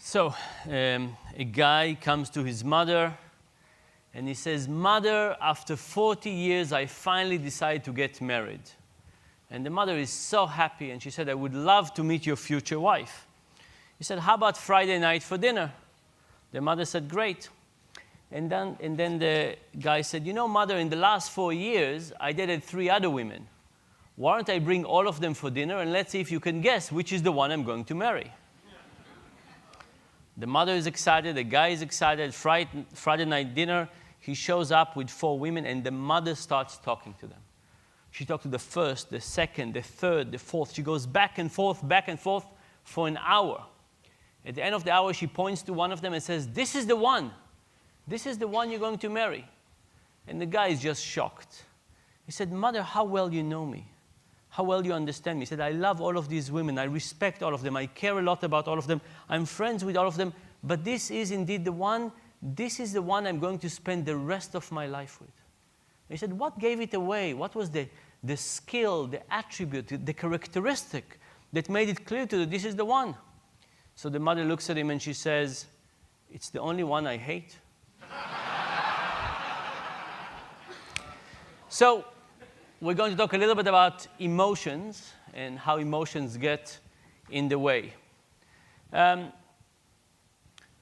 So a guy comes to his mother and he says, "Mother, after 40 years, I finally decided to get married." And the mother is so happy, and she said, "I would love to meet your future wife." He said, "How about Friday night for dinner?" The mother said, "Great." And then the guy said, "You know, Mother, in the last 4 years, I dated 3 other women. Why don't I bring all of them for dinner, and let's see if you can guess which is the one I'm going to marry." The mother is excited, the guy is excited. Friday night dinner, he shows up with 4 women, and the mother starts talking to them. She talked to the first, the second, the third, the fourth. She goes back and forth for an hour. At the end of the hour, she points to one of them and says, "This is the one. This is the one you're going to marry." And the guy is just shocked. He said, "Mother, how well you know me. How well you understand me." He said, "I love all of these women. I respect all of them. I care a lot about all of them. I'm friends with all of them. But this is indeed the one. This is the one I'm going to spend the rest of my life with." He said, "What gave it away? What was the skill, the attribute, the characteristic that made it clear to you this is the one?" So the mother looks at him and she says, "It's the only one I hate." So we're going to talk a little bit about emotions and how emotions get in the way.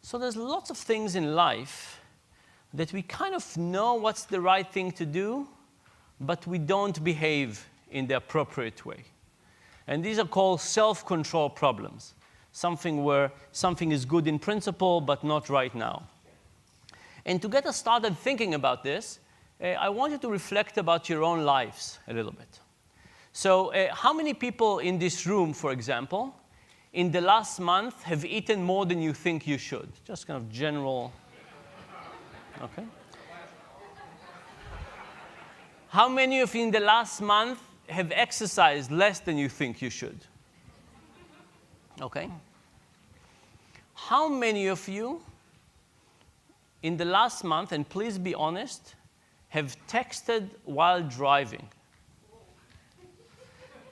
So there's lots of things in life that we kind of know what's the right thing to do, but we don't behave in the appropriate way. And these are called self-control problems, something where something is good in principle, but not right now. And to get us started thinking about this, I want you to reflect about your own lives a little bit. So how many people in this room, for example, in the last month have eaten more than you think you should? Just kind of general. Okay. How many of you in the last month have exercised less than you think you should? Okay. How many of you in the last month, and please be honest, have texted while driving?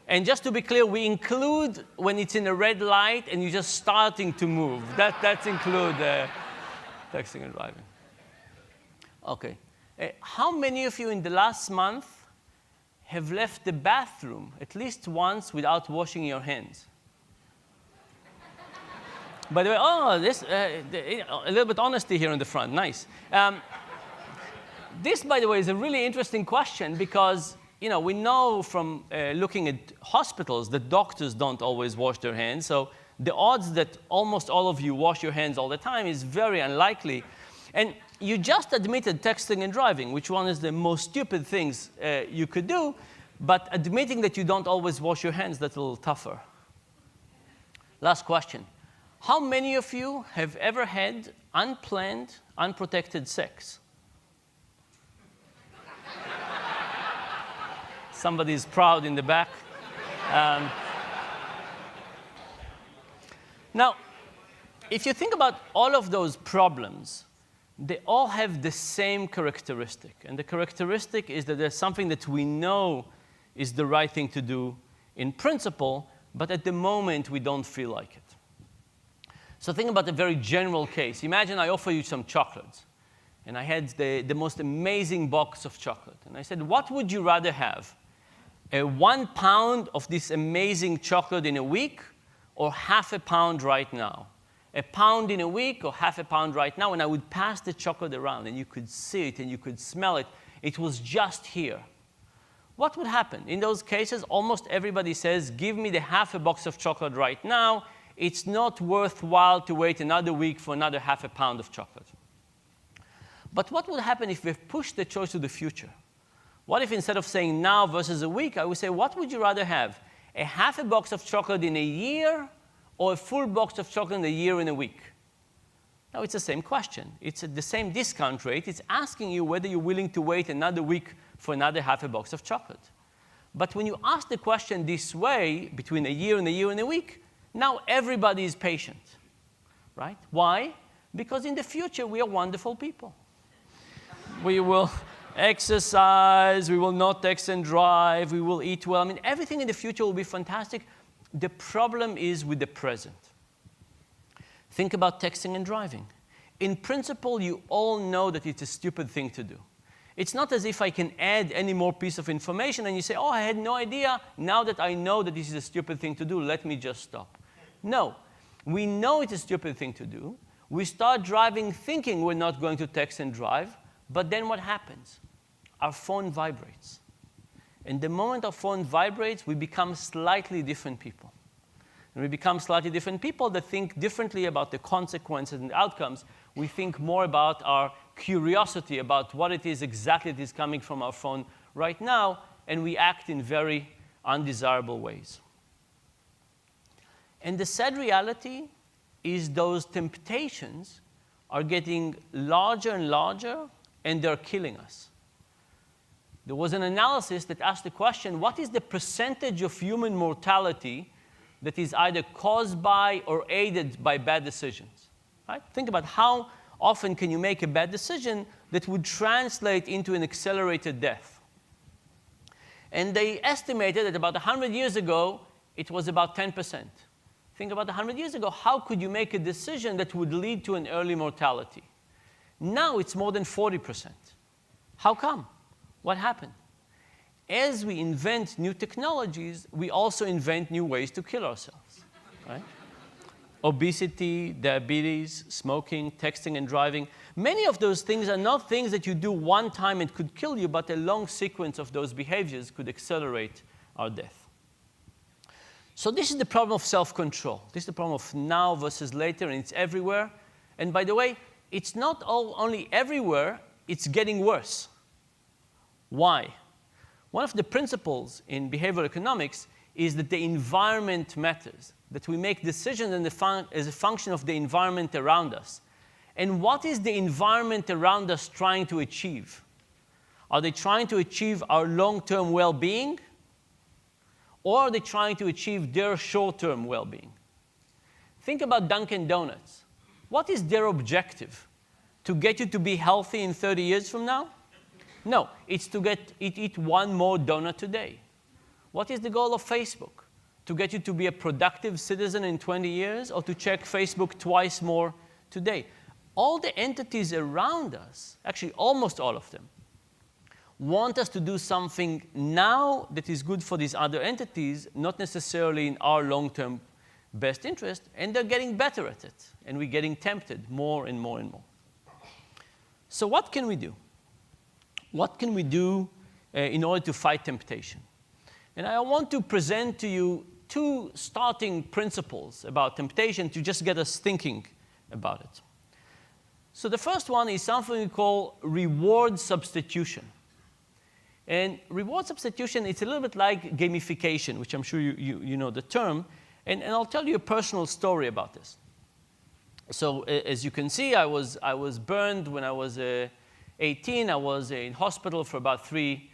And just to be clear, we include when it's in a red light and you're just starting to move. That's include texting and driving. Okay. How many of you in the last month have left the bathroom at least once without washing your hands? By the way, a little bit honesty here in the front. Nice. This, by the way, is a really interesting question because we know from looking at hospitals that doctors don't always wash their hands. So the odds that almost all of you wash your hands all the time is very unlikely. And you just admitted texting and driving, which one is the most stupid things you could do. But admitting that you don't always wash your hands, that's a little tougher. Last question. How many of you have ever had unplanned, unprotected sex? Somebody's proud in the back. Now, if you think about all of those problems, they all have the same characteristic. And the characteristic is that there's something that we know is the right thing to do in principle, but at the moment we don't feel like it. So think about a very general case. Imagine I offer you some chocolates, and I had the most amazing box of chocolate. And I said, "What would you rather have? 1 pound of this amazing chocolate in a week, or half a pound right now? 1 pound in a week, or half a pound right now?" And I would pass the chocolate around, and you could see it, and you could smell it. It was just here. What would happen? In those cases, almost everybody says, "Give me the half a box of chocolate right now. It's not worthwhile to wait another week for another half a pound of chocolate." But what would happen if we pushed the choice to the future? What if instead of saying now versus a week, I would say, what would you rather have? A half a box of chocolate in a year, or a full box of chocolate in a year and a week? Now, it's the same question. It's at the same discount rate. It's asking you whether you're willing to wait another week for another half a box of chocolate. But when you ask the question this way, between a year and a week, now everybody is patient, right? Why? Because in the future, we are wonderful people. We will exercise, we will not text and drive, we will eat well. I mean, everything in the future will be fantastic. The problem is with the present. Think about texting and driving. In principle, you all know that it's a stupid thing to do. It's not as if I can add any more piece of information and you say, oh, I had no idea. Now that I know that this is a stupid thing to do, let me just stop. No, we know it's a stupid thing to do. We start driving thinking we're not going to text and drive, but then what happens? Our phone vibrates. And the moment our phone vibrates, we become slightly different people. And we become slightly different people that think differently about the consequences and outcomes. We think more about our curiosity about what it is exactly that is coming from our phone right now, and we act in very undesirable ways. And the sad reality is those temptations are getting larger and larger, and they're killing us. There was an analysis that asked the question, what is the percentage of human mortality that is either caused by or aided by bad decisions? Right? Think about how often can you make a bad decision that would translate into an accelerated death. And they estimated that about 100 years ago, it was about 10%. Think about 100 years ago, how could you make a decision that would lead to an early mortality? Now it's more than 40%. How come? What happened? As we invent new technologies, we also invent new ways to kill ourselves. Right? Obesity, diabetes, smoking, texting and driving. Many of those things are not things that you do one time and could kill you, but a long sequence of those behaviors could accelerate our death. So this is the problem of self-control. This is the problem of now versus later, and it's everywhere. And by the way, it's not only everywhere, it's getting worse. Why? One of the principles in behavioral economics is that the environment matters, that we make decisions as a function of the environment around us. And what is the environment around us trying to achieve? Are they trying to achieve our long-term well-being? Or are they trying to achieve their short-term well-being? Think about Dunkin' Donuts. What is their objective? To get you to be healthy in 30 years from now? No, it's to eat one more donut today. What is the goal of Facebook? To get you to be a productive citizen in 20 years, or to check Facebook twice more today? All the entities around us, actually almost all of them, want us to do something now that is good for these other entities, not necessarily in our long-term best interest, and they're getting better at it, and we're getting tempted more and more and more. So what can we do? What can we do in order to fight temptation? And I want to present to you two starting principles about temptation to just get us thinking about it. So the first one is something we call reward substitution. And reward substitution, it's a little bit like gamification, which I'm sure you know the term. And I'll tell you a personal story about this. So as you can see, I was burned when I was 18. I was in hospital for about three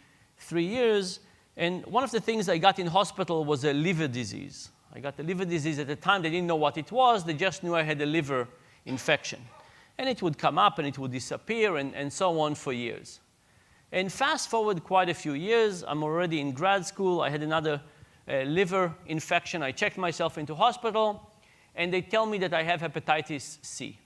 years. And one of the things I got in hospital was a liver disease. I got the liver disease at the time. They didn't know what it was. They just knew I had a liver infection. And it would come up and it would disappear and so on for years. And fast forward quite a few years, I'm already in grad school. I had another liver infection. I checked myself into hospital, and they tell me that I have hepatitis C.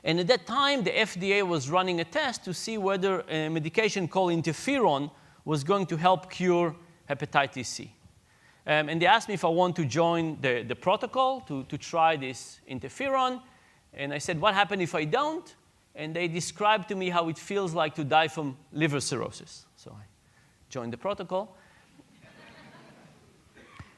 And at that time, the FDA was running a test to see whether a medication called interferon was going to help cure hepatitis C. And they asked me if I want to join the protocol to try this interferon. And I said, what happens if I don't? And they described to me how it feels like to die from liver cirrhosis. So I joined the protocol.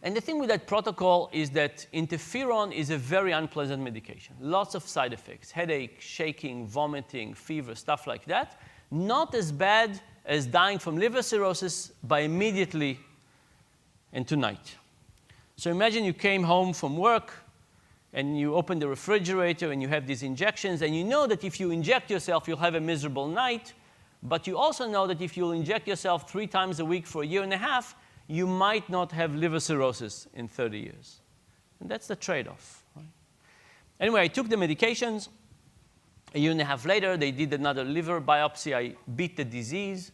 And the thing with that protocol is that interferon is a very unpleasant medication. Lots of side effects, headache, shaking, vomiting, fever, stuff like that. Not as bad as dying from liver cirrhosis by immediately and tonight. So imagine you came home from work, and you open the refrigerator, and you have these injections, and you know that if you inject yourself, you'll have a miserable night, but you also know that if you'll inject yourself 3 times a week for a year and a half, you might not have liver cirrhosis in 30 years. And that's the trade-off. Right? Anyway, I took the medications. A year and a half later, they did another liver biopsy. I beat the disease.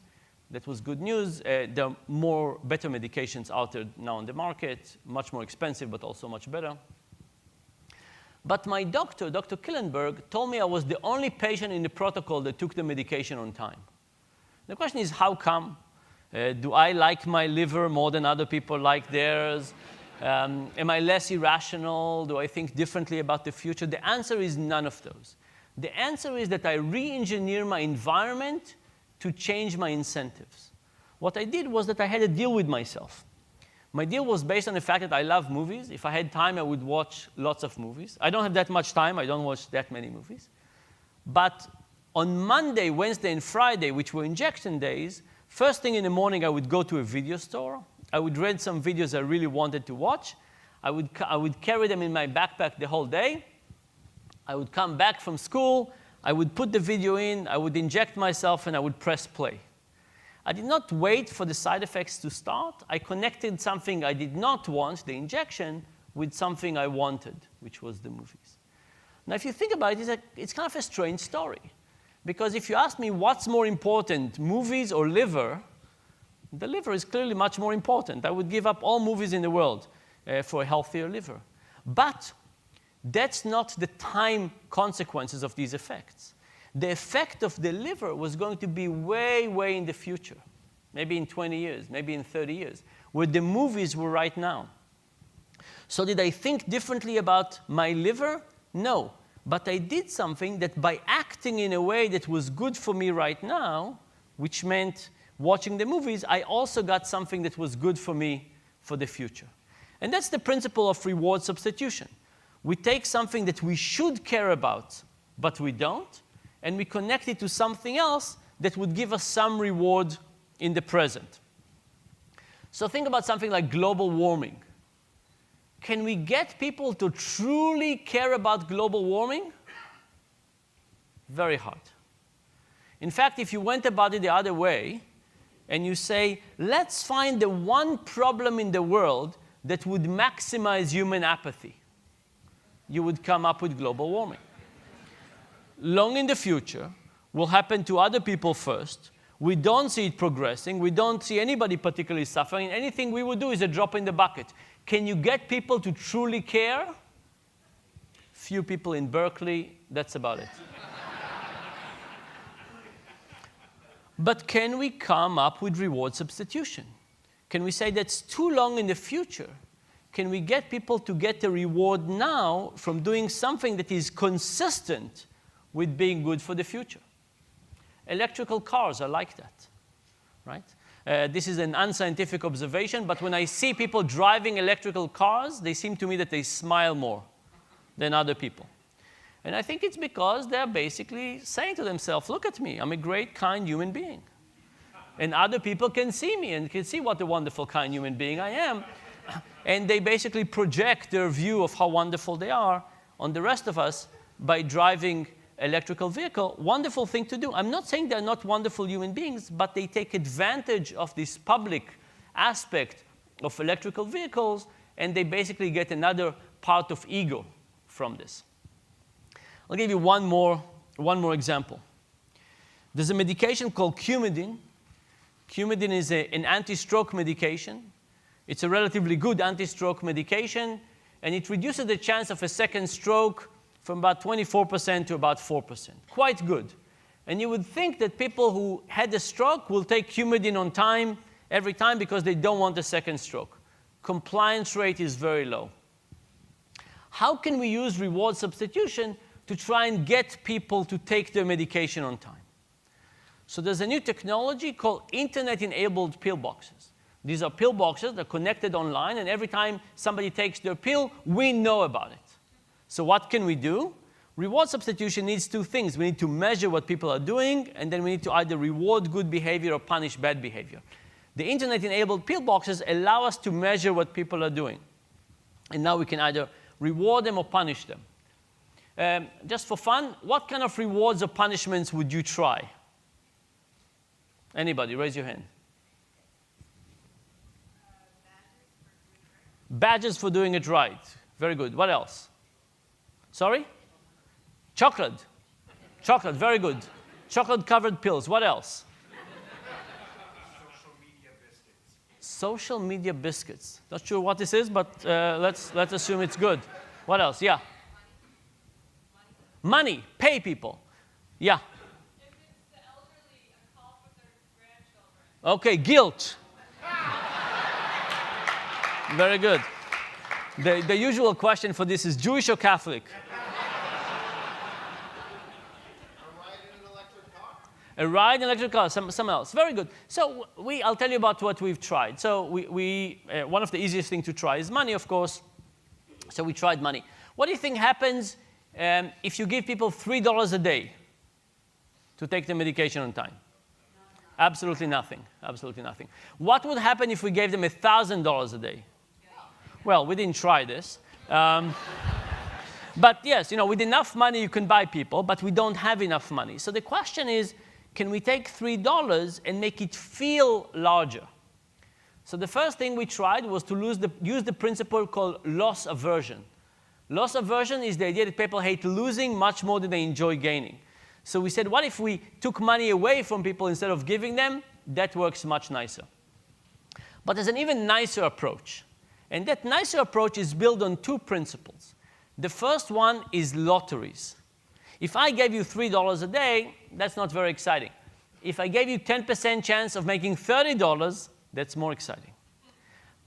That was good news. There are better medications out there now on the market, much more expensive, but also much better. But my doctor, Dr. Killenberg, told me I was the only patient in the protocol that took the medication on time. The question is, how come? Do I like my liver more than other people like theirs? Am I less irrational? Do I think differently about the future? The answer is none of those. The answer is that I re-engineer my environment to change my incentives. What I did was that I had a deal with myself. My deal was based on the fact that I love movies. If I had time, I would watch lots of movies. I don't have that much time. I don't watch that many movies. But on Monday, Wednesday, and Friday, which were injection days, first thing in the morning, I would go to a video store. I would rent some videos I really wanted to watch. I would carry them in my backpack the whole day. I would come back from school. I would put the video in. I would inject myself, and I would press play. I did not wait for the side effects to start. I connected something I did not want, the injection, with something I wanted, which was the movies. Now, if you think about it, it's kind of a strange story. Because if you ask me what's more important, movies or liver, the liver is clearly much more important. I would give up all movies in the world for a healthier liver. But that's not the time consequences of these effects. The effect of the liver was going to be way, way in the future, maybe in 20 years, maybe in 30 years, where the movies were right now. So did I think differently about my liver? No. But I did something that by acting in a way that was good for me right now, which meant watching the movies, I also got something that was good for me for the future. And that's the principle of reward substitution. We take something that we should care about, but we don't, and we connect it to something else that would give us some reward in the present. So think about something like global warming. Can we get people to truly care about global warming? Very hard. In fact, if you went about it the other way, and you say, let's find the one problem in the world that would maximize human apathy, you would come up with global warming. Long in the future, will happen to other people first. We don't see it progressing. We don't see anybody particularly suffering. Anything we would do is a drop in the bucket. Can you get people to truly care? Few people in Berkeley, that's about it. But can we come up with reward substitution? Can we say that's too long in the future? Can we get people to get a reward now from doing something that is consistent with being good for the future? Electrical cars are like that, right? This is an unscientific observation, but when I see people driving electrical cars, they seem to me that they smile more than other people. And I think it's because they're basically saying to themselves, look at me, I'm a great, kind human being. And other people can see me and can see what a wonderful, kind human being I am. And they basically project their view of how wonderful they are on the rest of us by driving electrical vehicle. Wonderful thing to do. I'm not saying they're not wonderful human beings, but they take advantage of this public aspect of electrical vehicles, and they basically get another part of ego from this. I'll give you one more example. There's a medication called Coumadin. Coumadin is an anti-stroke medication. It's a relatively good anti-stroke medication, and it reduces the chance of a second stroke from about 24% to about 4%. Quite good. And you would think that people who had a stroke will take Coumadin on time, every time, because they don't want a second stroke. Compliance rate is very low. How can we use reward substitution to try and get people to take their medication on time? So there's a new technology called internet-enabled pillboxes. These are pillboxes that are connected online, and every time somebody takes their pill, we know about it. So what can we do? Reward substitution needs two things. We need to measure what people are doing, and then we need to either reward good behavior or punish bad behavior. The internet-enabled pillboxes allow us to measure what people are doing. And now we can either reward them or punish them. Just for fun, what kind of rewards or punishments would you try? Anybody, raise your hand. Badges for doing it right. Very good. What else? Sorry? Chocolate. Chocolate, very good. Chocolate-covered pills. What else? Social media biscuits. Social media biscuits. Not sure what this is, but let's assume it's good. What else? Yeah. Money, pay people. Yeah. If it's the elderly, a call for their grandchildren. Okay, guilt. Very good. The usual question for this is Jewish or Catholic? A ride in an electric car, some else. Very good. So I'll tell you about what we've tried. So one of the easiest things to try is money, of course. So we tried money. What do you think happens if you give people $3 a day to take the medication on time? Absolutely nothing. Absolutely nothing. What would happen if we gave them $1,000 a day? Well, we didn't try this. But yes, with enough money you can buy people, but we don't have enough money. So the question is, can we take $3 and make it feel larger? So the first thing we tried was to use the principle called loss aversion. Loss aversion is the idea that people hate losing much more than they enjoy gaining. So we said, what if we took money away from people instead of giving them? That works much nicer. But there's an even nicer approach. And that nicer approach is built on two principles. The first one is lotteries. If I gave you $3 a day, that's not very exciting. If I gave you 10% chance of making $30, that's more exciting.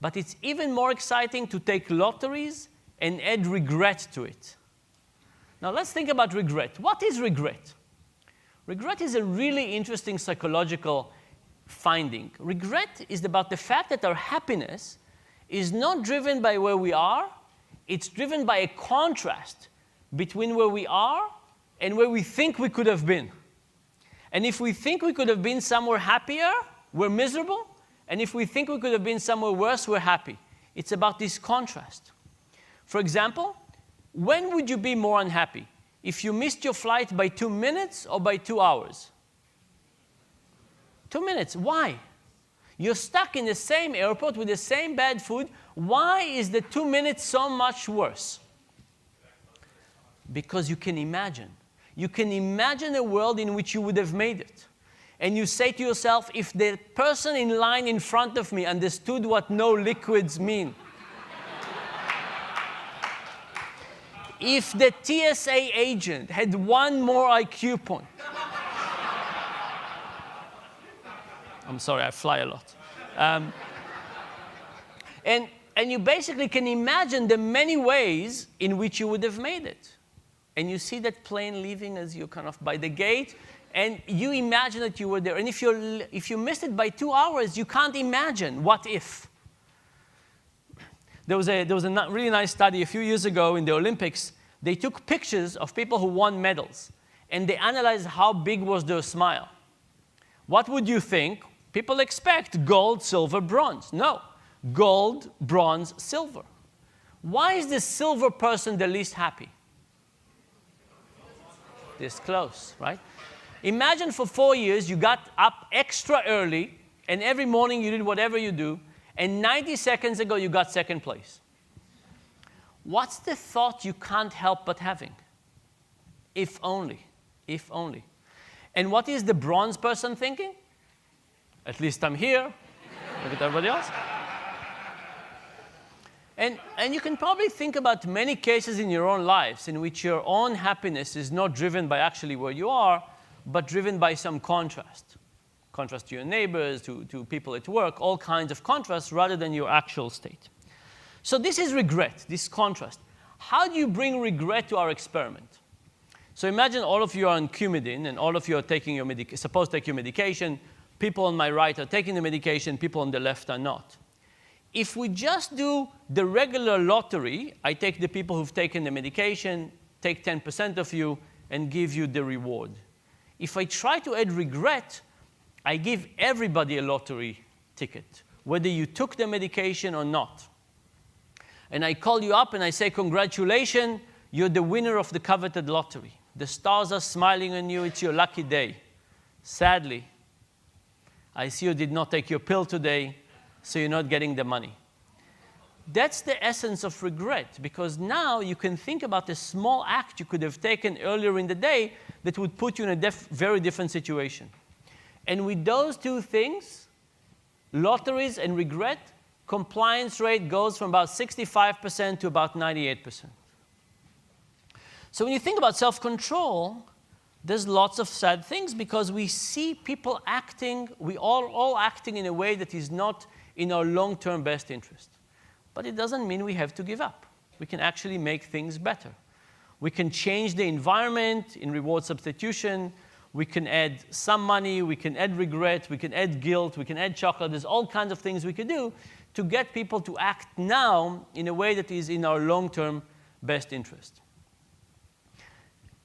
But it's even more exciting to take lotteries and add regret to it. Now let's think about regret. What is regret? Regret is a really interesting psychological finding. Regret is about the fact that our happiness is not driven by where we are, it's driven by a contrast between where we are and where we think we could have been. And if we think we could have been somewhere happier, we're miserable. And if we think we could have been somewhere worse, we're happy. It's about this contrast. For example, when would you be more unhappy? If you missed your flight by 2 minutes or by 2 hours? 2 minutes. Why? You're stuck in the same airport with the same bad food. Why is the 2 minutes so much worse? Because you can imagine. You can imagine a world in which you would have made it. And you say to yourself, if the person in line in front of me understood what no liquids mean, if the TSA agent had one more IQ point, I'm sorry, I fly a lot. And you basically can imagine the many ways in which you would have made it. And you see that plane leaving as you're kind of by the gate, and you imagine that you were there. And if you missed it by 2 hours, you can't imagine what if. There was a really nice study a few years ago in the Olympics. They took pictures of people who won medals, and they analyzed how big was their smile. What would you think? People expect gold, silver, bronze. No, gold, bronze, silver. Why is the silver person the least happy? This close, right? Imagine for 4 years you got up extra early, and every morning you did whatever you do, and 90 seconds ago you got second place. What's the thought you can't help but having? If only, if only. And what is the bronze person thinking? At least I'm here. Look at everybody else. And you can probably think about many cases in your own lives in which your own happiness is not driven by actually where you are, but driven by some contrast. Contrast to your neighbors, to people at work, all kinds of contrasts rather than your actual state. So this is regret, this contrast. How do you bring regret to our experiment? So imagine all of you are on Coumadin, and all of you are taking your supposed to take your medication. People on my right are taking the medication, people on the left are not. If we just do the regular lottery, I take the people who've taken the medication, take 10% of you, and give you the reward. If I try to add regret, I give everybody a lottery ticket, whether you took the medication or not. And I call you up and I say, congratulations, you're the winner of the coveted lottery. The stars are smiling on you, it's your lucky day. Sadly, I see you did not take your pill today, so you're not getting the money. That's the essence of regret, because now you can think about a small act you could have taken earlier in the day that would put you in a very different situation. And with those two things, lotteries and regret, compliance rate goes from about 65% to about 98%. So when you think about self-control, there's lots of sad things because we see people acting, we all acting in a way that is not in our long-term best interest. But it doesn't mean we have to give up. We can actually make things better. We can change the environment in reward substitution. We can add some money. We can add regret. We can add guilt. We can add chocolate. There's all kinds of things we can do to get people to act now in a way that is in our long-term best interest.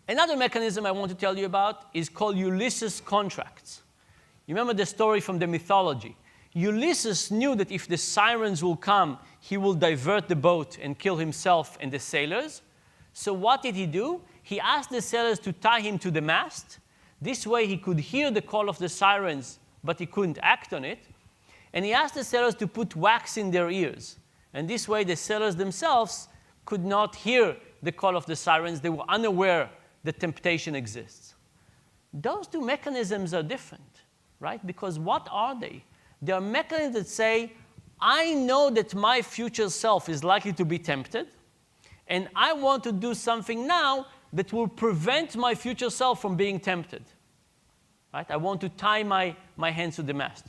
Another mechanism I want to tell you about is called Ulysses contracts. You remember the story from the mythology. Ulysses knew that if the sirens will come, he will divert the boat and kill himself and the sailors. So what did he do? He asked the sailors to tie him to the mast. This way he could hear the call of the sirens, but he couldn't act on it. And he asked the sailors to put wax in their ears. And this way the sailors themselves could not hear the call of the sirens. They were unaware that temptation exists. Those two mechanisms are different, right? Because what are they? They are mechanisms that say, I know that my future self is likely to be tempted, and I want to do something now that will prevent my future self from being tempted. Right? I want to tie my hands to the mast.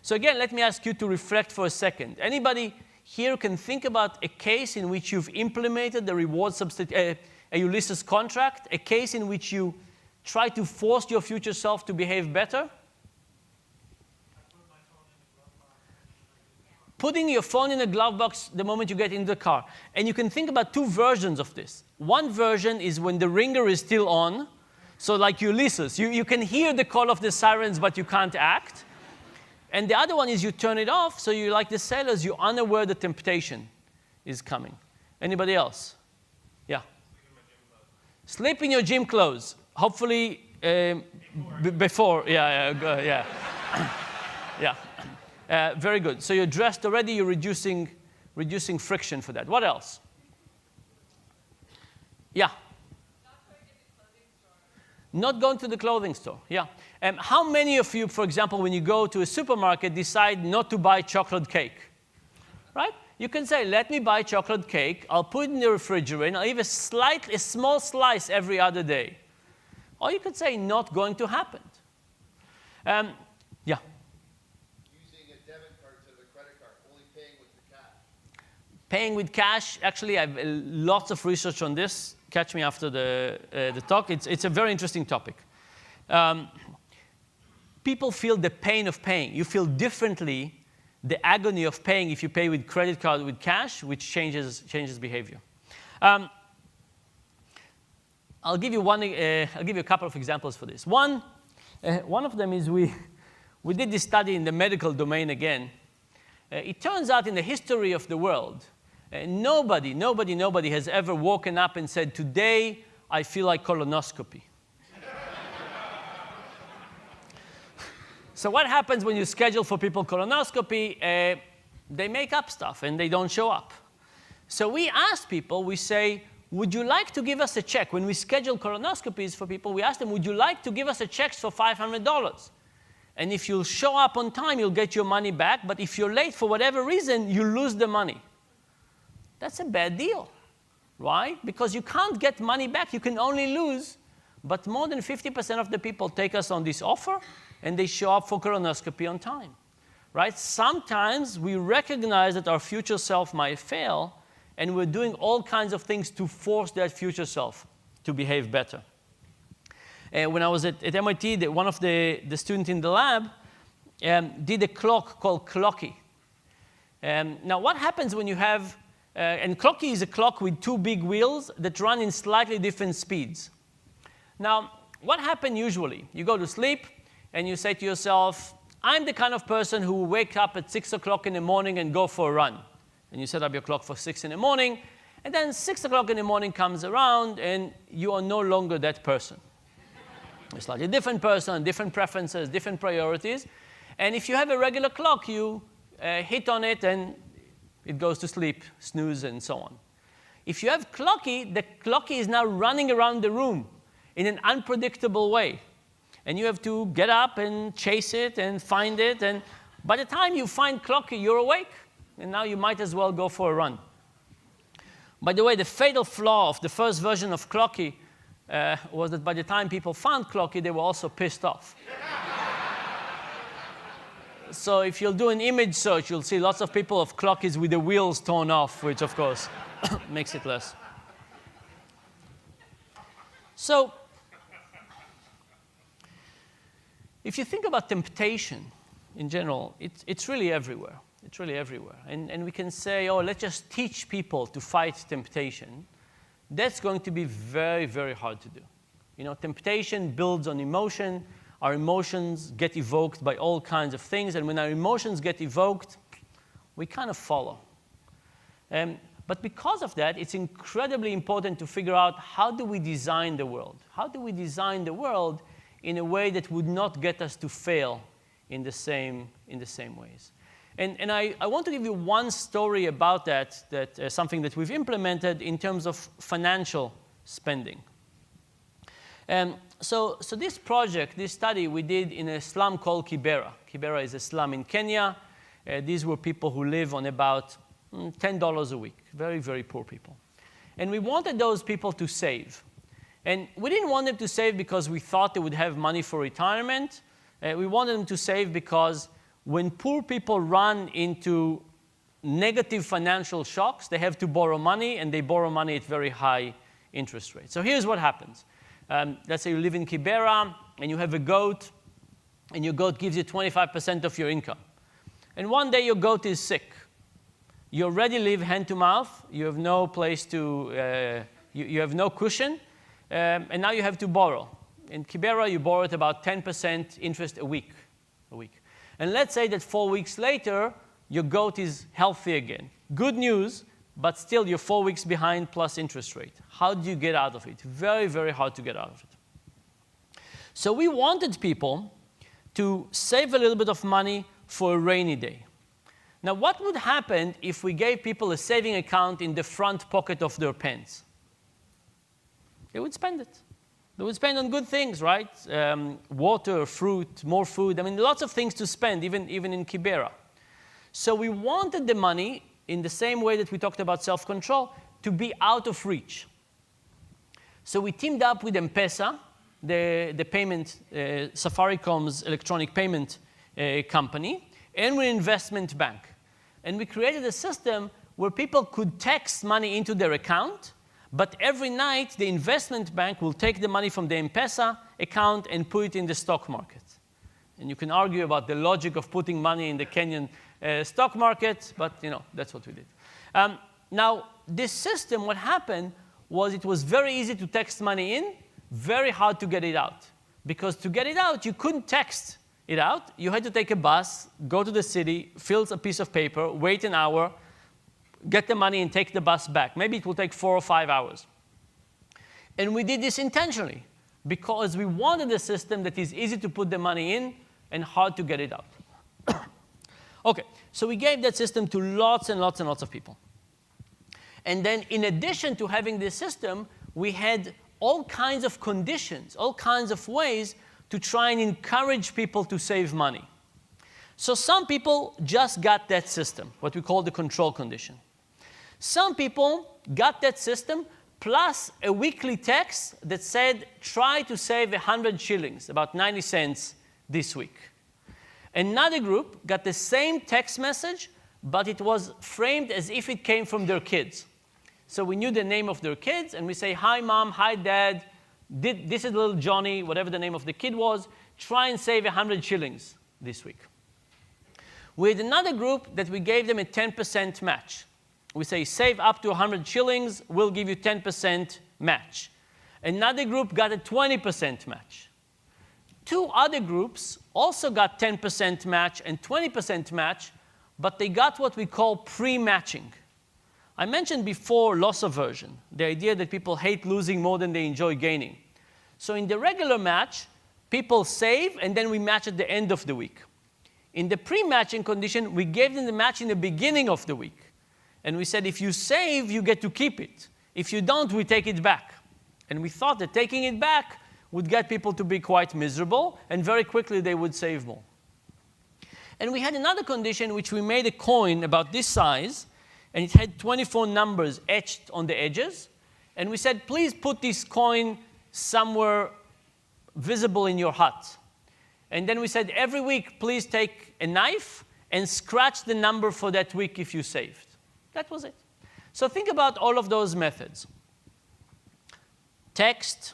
So again, let me ask you to reflect for a second. Anybody here can think about a case in which you've implemented the reward a Ulysses contract, a case in which you try to force your future self to behave better? Putting your phone in a glove box the moment you get into the car. And you can think about two versions of this. One version is when the ringer is still on. So like Ulysses, you can hear the call of the sirens, but you can't act. And the other one is you turn it off, so you like the sailors, you're unaware the temptation is coming. Anybody else? Yeah. Sleep in your gym clothes. Hopefully before. Yeah. Very good. So you're dressed already. You're reducing friction for that. What else? Yeah. Not going to the clothing store. Yeah. How many of you, for example, when you go to a supermarket, decide not to buy chocolate cake? Right? You can say, let me buy chocolate cake. I'll put it in the refrigerator, and I'll eat a small slice every other day. Or you could say, not going to happen. Yeah. Using a debit card instead of a credit card, only paying with the cash. Paying with cash, actually, I have lots of research on this. Catch me after the talk. It's a very interesting topic. People feel the pain of paying. You feel differently the agony of paying if you pay with credit card or with cash, which changes behavior. I'll give you a couple of examples for this. One of them is we did this study in the medical domain again. It turns out in the history of the world, nobody has ever woken up and said, today I feel like colonoscopy. So what happens when you schedule for people colonoscopy? They make up stuff and they don't show up. So we ask people, we say, would you like to give us a check? When we schedule colonoscopies for people, we ask them, would you like to give us a check for $500? And if you'll show up on time, you'll get your money back. But if you're late for whatever reason, you lose the money. That's a bad deal, right? Because you can't get money back. You can only lose. But more than 50% of the people take us on this offer, and they show up for colonoscopy on time, right? Sometimes we recognize that our future self might fail, and we're doing all kinds of things to force that future self to behave better. When I was at MIT, one of the students in the lab did a clock called Clocky. Now, what happens when you have, and Clocky is a clock with two big wheels that run in slightly different speeds. Now, what happens usually? You go to sleep, and you say to yourself, I'm the kind of person who will wake up at 6 o'clock in the morning and go for a run. And you set up your clock for 6 in the morning, and then 6 o'clock in the morning comes around, and you are no longer that person. You're a slightly different person, different preferences, different priorities. And if you have a regular clock, you hit on it, and it goes to sleep, snooze, and so on. If you have Clocky, the Clocky is now running around the room in an unpredictable way. And you have to get up and chase it and find it. And by the time you find Clocky, you're awake. And now you might as well go for a run. By the way, the fatal flaw of the first version of Clocky was that by the time people found Clocky, they were also pissed off. So if you'll do an image search, you'll see lots of people of Clockies with the wheels torn off, which, of course, makes it less. So if you think about temptation in general, it's really everywhere. It's really everywhere. And we can say, oh, let's just teach people to fight temptation. That's going to be very, very hard to do. You know, temptation builds on emotion. Our emotions get evoked by all kinds of things. And when our emotions get evoked, we kind of follow. But because of that, it's incredibly important to figure out how do we design the world? How do we design the world in a way that would not get us to fail in the same ways? And I want to give you one story about that something that we've implemented in terms of financial spending. So this project, this study, we did in a slum called Kibera. Kibera is a slum in Kenya. These were people who live on about $10 a week, very, very poor people. And we wanted those people to save. And we didn't want them to save because we thought they would have money for retirement. We wanted them to save because when poor people run into negative financial shocks, they have to borrow money, and they borrow money at very high interest rates. So here's what happens. Let's say you live in Kibera, and you have a goat, and your goat gives you 25% of your income. And one day your goat is sick. You already live hand to mouth. You have no place to, you have no cushion, and now you have to borrow. In Kibera, you borrow at about 10% interest a week. And let's say that 4 weeks later, your goat is healthy again. Good news, but still you're 4 weeks behind plus interest rate. How do you get out of it? Very, very hard to get out of it. So we wanted people to save a little bit of money for a rainy day. Now, what would happen if we gave people a saving account in the front pocket of their pants? They would spend it. They would spend on good things, right? Water, fruit, more food. I mean, lots of things to spend, even in Kibera. So we wanted the money, in the same way that we talked about self-control, to be out of reach. So we teamed up with M-Pesa, the payment, Safaricom's electronic payment company, and with an investment bank. And we created a system where people could text money into their account, but every night, the investment bank will take the money from the M-Pesa account and put it in the stock market. And you can argue about the logic of putting money in the Kenyan stock market, but that's what we did. Now, this system, what happened was it was very easy to text money in, very hard to get it out. Because to get it out, you couldn't text it out. You had to take a bus, go to the city, fill a piece of paper, wait an hour, get the money and take the bus back. Maybe it will take 4 or 5 hours. And we did this intentionally because we wanted a system that is easy to put the money in and hard to get it out. OK, so we gave that system to lots and lots and lots of people. And then in addition to having this system, we had all kinds of conditions, all kinds of ways to try and encourage people to save money. So some people just got that system, what we call the control condition. Some people got that system plus a weekly text that said, try to save 100 shillings, about 90 cents this week. Another group got the same text message, but it was framed as if it came from their kids. So we knew the name of their kids, and we say, hi, mom, hi, dad. This is little Johnny, whatever the name of the kid was. Try and save 100 shillings this week. We had another group that we gave them a 10% match. We say, save up to 100 shillings, we'll give you 10% match. Another group got a 20% match. 2 other groups also got 10% match and 20% match, but they got what we call pre-matching. I mentioned before loss aversion, the idea that people hate losing more than they enjoy gaining. So in the regular match, people save, and then we match at the end of the week. In the pre-matching condition, we gave them the match in the beginning of the week. And we said, if you save, you get to keep it. If you don't, we take it back. And we thought that taking it back would get people to be quite miserable, and very quickly they would save more. And we had another condition which we made a coin about this size, and it had 24 numbers etched on the edges. And we said, please put this coin somewhere visible in your hut. And then we said, every week, please take a knife and scratch the number for that week if you saved. That was it. So think about all of those methods. Text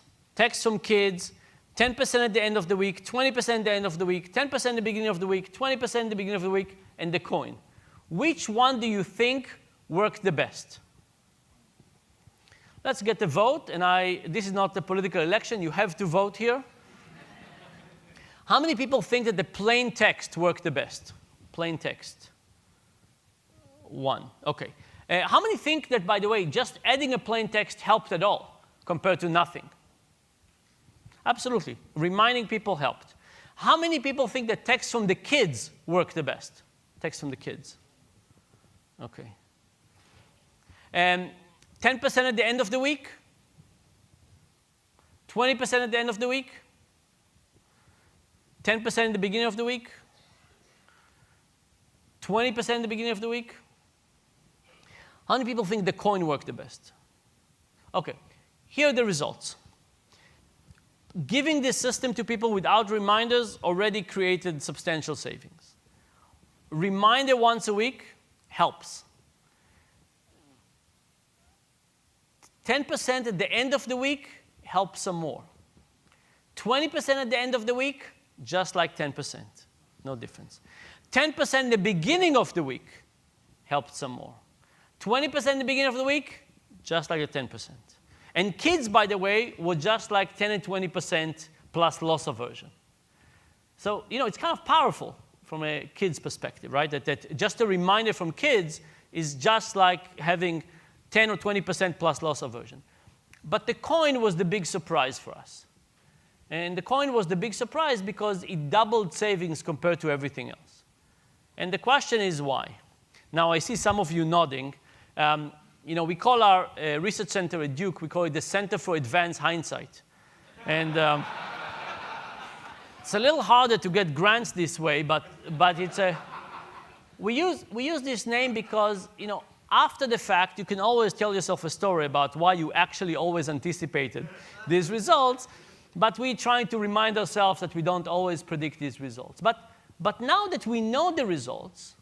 from kids, 10% at the end of the week, 20% at the end of the week, 10% at the beginning of the week, 20% at the beginning of the week, and the coin. Which one do you think worked the best? Let's get a vote, and this is not a political election, you have to vote here. How many people think that the plain text worked the best? Plain text. 1, okay. How many think that, by the way, just adding a plain text helped at all compared to nothing? Absolutely. Reminding people helped. How many people think that text from the kids worked the best? Text from the kids. Okay. And 10% at the end of the week? 20% at the end of the week? 10% at the beginning of the week? 20% at the beginning of the week? How many people think the coin worked the best? Okay, here are the results. Giving this system to people without reminders already created substantial savings. Reminder once a week helps. 10% at the end of the week helps some more. 20% at the end of the week, just like 10%, no difference. 10% at the beginning of the week helped some more. 20% at the beginning of the week, just like the 10%. And kids, by the way, were just like 10 and 20% plus loss aversion. So, it's kind of powerful from a kid's perspective, right? That just a reminder from kids is just like having 10 or 20% plus loss aversion. But the coin was the big surprise for us. And the coin was the big surprise because it doubled savings compared to everything else. And the question is why? Now, I see some of you nodding. We call our research center at Duke, we call it the Center for Advanced Hindsight. And it's a little harder to get grants this way, but it's we use this name because, after the fact, you can always tell yourself a story about why you actually always anticipated these results, but we're trying to remind ourselves that we don't always predict these results. But now that we know the results,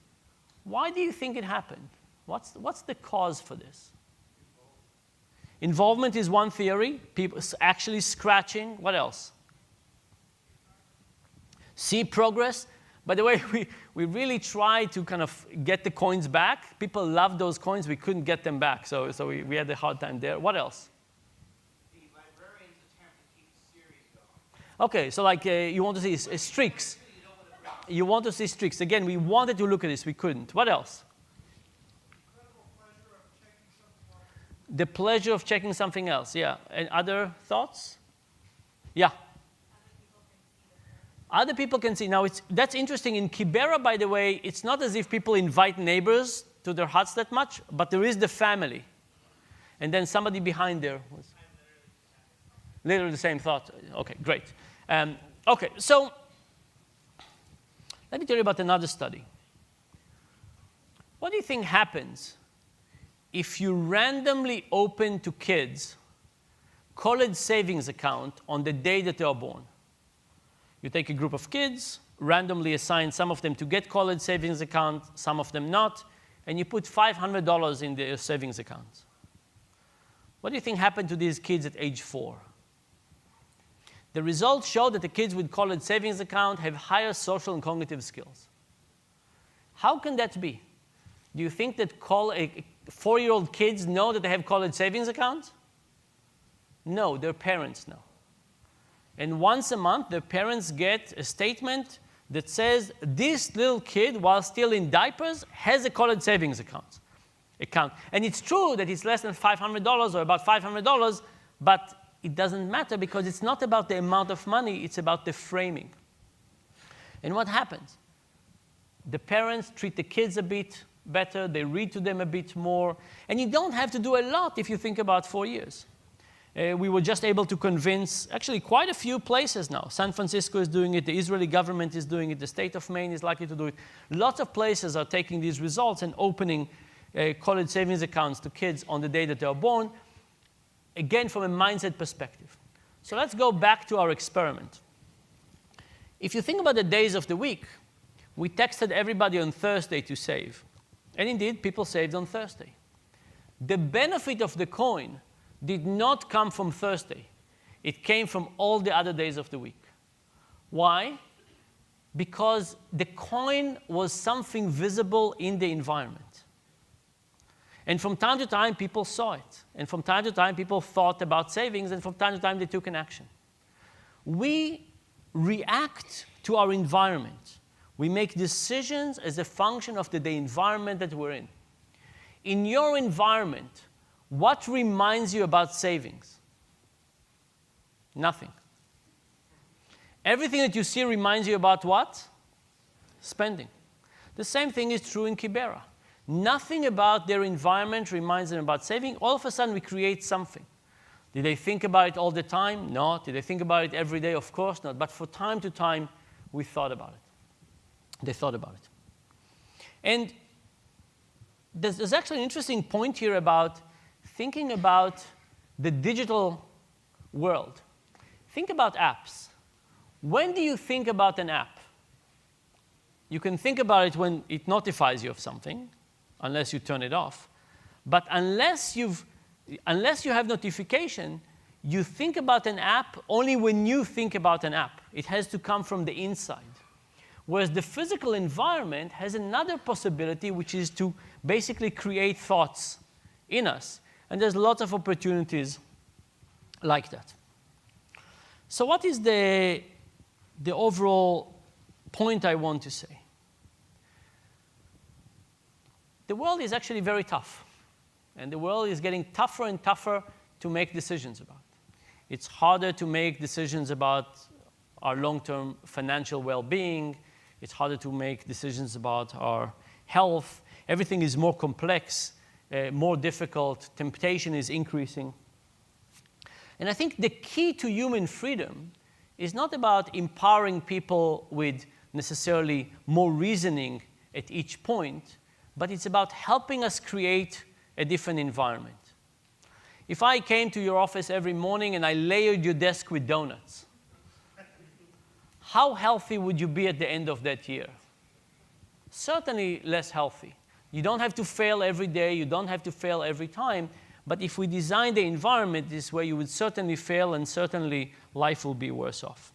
why do you think it happened? What's the cause for this? Involvement is one theory. People actually scratching. What else? See progress. By the way, we really tried to kind of get the coins back. People loved those coins. We couldn't get them back, so we had a hard time there. What else? The librarians attempt to keep the series going. Okay, so like you want to see streaks. You want to see streaks. Again, we wanted to look at this. We couldn't. What else? The pleasure of checking something else, yeah. And other thoughts? Yeah. Other people can see. Now, that's interesting. In Kibera, by the way, it's not as if people invite neighbors to their huts that much, but there is the family. And then somebody behind there was literally the same thought. Okay, great. Okay, so let me tell you about another study. What do you think happens if you randomly open to kids college savings account on the day that they are born? You take a group of kids, randomly assign some of them to get college savings account, some of them not, and you put $500 in their savings accounts. What do you think happened to these kids at age 4? The results show that the kids with college savings account have higher social and cognitive skills. How can that be? Do you think that 4-year-old kids know that they have college savings accounts? No, their parents know. And once a month, their parents get a statement that says, this little kid, while still in diapers, has a college savings account. And it's true that it's less than $500 or about $500, but it doesn't matter because it's not about the amount of money, it's about the framing. And what happens? The parents treat the kids a bit better, they read to them a bit more, and you don't have to do a lot if you think about 4 years. We were just able to convince actually quite a few places now. San Francisco is doing it, the Israeli government is doing it, the state of Maine is likely to do it. Lots of places are taking these results and opening college savings accounts to kids on the day that they are born, again, from a mindset perspective. So let's go back to our experiment. If you think about the days of the week, we texted everybody on Thursday to save. And indeed, people saved on Thursday. The benefit of the coin did not come from Thursday. It came from all the other days of the week. Why? Because the coin was something visible in the environment. And from time to time, people saw it. And from time to time, people thought about savings. And from time to time, they took an action. We react to our environment. We make decisions as a function of the environment that we're in. In your environment, what reminds you about savings? Nothing. Everything that you see reminds you about what? Spending. The same thing is true in Kibera. Nothing about their environment reminds them about saving. All of a sudden, we create something. Did they think about it all the time? No. Did they think about it every day? Of course not. But from time to time, we thought about it. They thought about it. And there's actually an interesting point here about thinking about the digital world. Think about apps. When do you think about an app? You can think about it when it notifies you of something, unless you turn it off. But unless you have notification, you think about an app only when you think about an app. It has to come from the inside. Whereas the physical environment has another possibility, which is to basically create thoughts in us. And there's lots of opportunities like that. So what is the overall point I want to say? The world is actually very tough. And the world is getting tougher and tougher to make decisions about. It's harder to make decisions about our long-term financial well-being. It's harder to make decisions about our health. Everything is more complex, more difficult. Temptation is increasing. And I think the key to human freedom is not about empowering people with necessarily more reasoning at each point, but it's about helping us create a different environment. If I came to your office every morning and I layered your desk with donuts, how healthy would you be at the end of that year? Certainly less healthy. You don't have to fail every day. You don't have to fail every time. But if we design the environment this way, you would certainly fail, and certainly life will be worse off.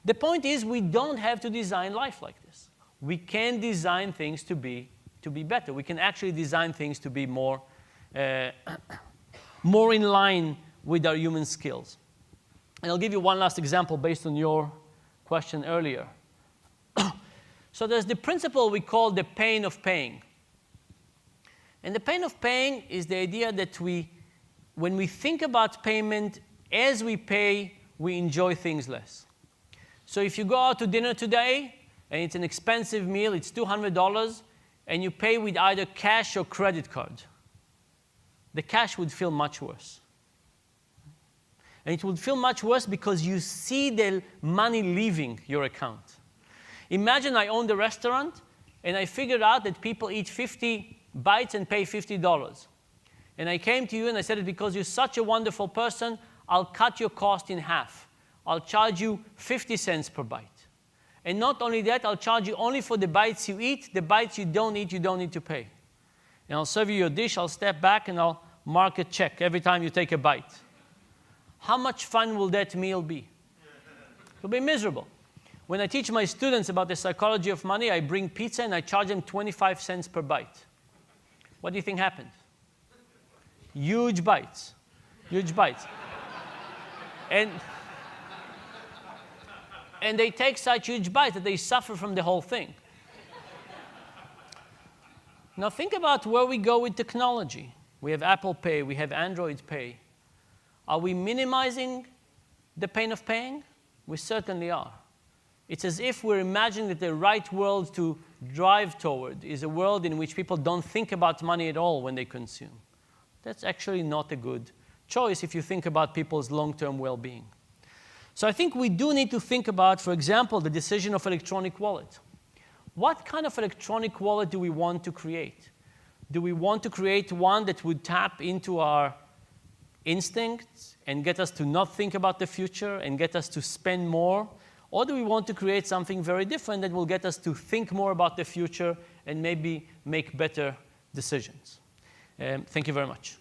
The point is, we don't have to design life like this. We can design things to be better. We can actually design things to be more in line with our human skills. And I'll give you one last example based on your question earlier. So there's the principle we call the pain of paying. And the pain of paying is the idea that when we think about payment, as we pay, we enjoy things less. So if you go out to dinner today, and it's an expensive meal, it's $200, and you pay with either cash or credit card, the cash would feel much worse. And it would feel much worse because you see the money leaving your account. Imagine I owned a restaurant, and I figured out that people eat 50 bites and pay $50. And I came to you and I said, because you're such a wonderful person, I'll cut your cost in half. I'll charge you 50 cents per bite. And not only that, I'll charge you only for the bites you eat. The bites you don't need to pay. And I'll serve you your dish, I'll step back, and I'll mark a check every time you take a bite. How much fun will that meal be? It'll be miserable. When I teach my students about the psychology of money, I bring pizza and I charge them 25 cents per bite. What do you think happened? Huge bites. Huge bites. And they take such huge bites that they suffer from the whole thing. Now think about where we go with technology. We have Apple Pay, we have Android Pay. Are we minimizing the pain of paying? We certainly are. It's as if we're imagining that the right world to drive toward is a world in which people don't think about money at all when they consume. That's actually not a good choice if you think about people's long-term well-being. So I think we do need to think about, for example, the decision of electronic wallet. What kind of electronic wallet do we want to create? Do we want to create one that would tap into our instincts and get us to not think about the future and get us to spend more? Or do we want to create something very different that will get us to think more about the future and maybe make better decisions? Thank you very much.